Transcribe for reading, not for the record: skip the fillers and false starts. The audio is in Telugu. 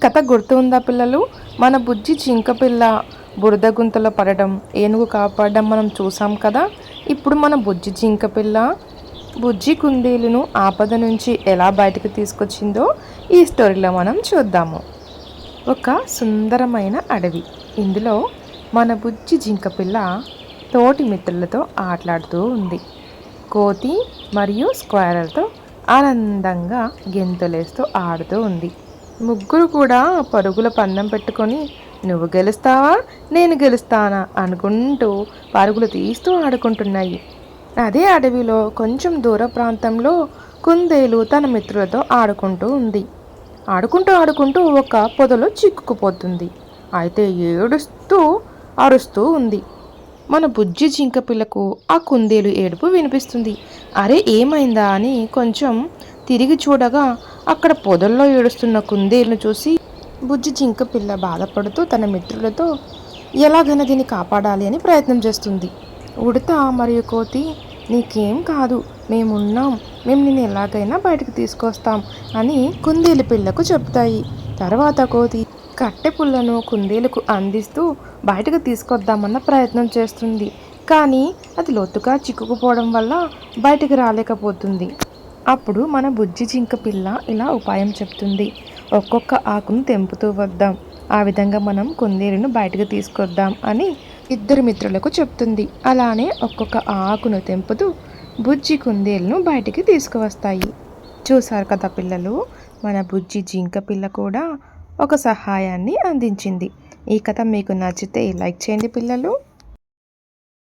కథ గుర్తుందా పిల్లలు? మన బుజ్జి జింక పిల్ల బురద గుంతలో పడడం, ఏనుగు కాపాడడం మనం చూసాం కదా. ఇప్పుడు మన బుజ్జి జింక పిల్ల బుజ్జి కుందేలును ఆపద నుంచి ఎలా బయటకు తీసుకొచ్చిందో ఈ స్టోరీలో మనం చూద్దాము. ఒక సుందరమైన అడవి. ఇందులో మన బుజ్జి జింక పిల్ల తోటి మిత్రులతో ఆటలాడుతూ ఉంది. కోతి మరియు స్క్వేరర్తో ఆనందంగా గెంతులేస్తూ ఆడుతూ ఉంది. ముగ్గురు కూడా పరుగుల పందెం పెట్టుకొని నువ్వు గెలుస్తావా నేను గెలుస్తానా అనుకుంటూ పరుగులు తీస్తూ ఆడుకుంటున్నాయి. అదే అడవిలో కొంచెం దూర ప్రాంతంలో కుందేలు తన మిత్రులతో ఆడుకుంటూ ఉంది. ఆడుకుంటూ ఒక పొదలో చిక్కుకుపోతుంది. అయితే ఏడుస్తూ అరుస్తూ ఉంది. మన బుజ్జి జింక పిల్లకు ఆ కుందేలు ఏడుపు వినిపిస్తుంది. అరే ఏమైందా అని కొంచెం తిరిగి చూడగా అక్కడ పొదల్లో ఏడుస్తున్న కుందేలును చూసి బుజ్జి జింక పిల్ల బాధపడుతూ తన మిత్రులతో ఎలాగైనా దీన్ని కాపాడాలి అని ప్రయత్నం చేస్తుంది. ఉడత మరియు కోతి నీకేం కాదు, మేమున్నాం, మేము నిన్ను ఎలాగైనా బయటకు తీసుకొస్తాం అని కుందేలు పిల్లకు చెప్తాయి. తర్వాత కోతి కట్టె పుల్లను కుందేలుకు అందిస్తూ బయటకు తీసుకొద్దామన్న ప్రయత్నం చేస్తుంది. కానీ అది లోతుగా చిక్కుకుపోవడం వల్ల బయటకు రాలేకపోతుంది. అప్పుడు మన బుజ్జి జింక పిల్ల ఇలా ఉపాయం చెప్తుంది. ఒక్కొక్క ఆకును తెంపుతూ వద్దాం, ఆ విధంగా మనం కుందేలును బయటకు తీసుకొద్దాం అని ఇద్దరు మిత్రులకు చెప్తుంది. అలానే ఒక్కొక్క ఆకును తెంపుతూ బుజ్జి కుందేలును బయటికి తీసుకువస్తాయి. చూసారు కదా పిల్లలు, మన బుజ్జి జింక పిల్ల కూడా ఒక సహాయాన్ని అందించింది. ఈ కథ మీకు నచ్చితే లైక్ చేయండి పిల్లలు.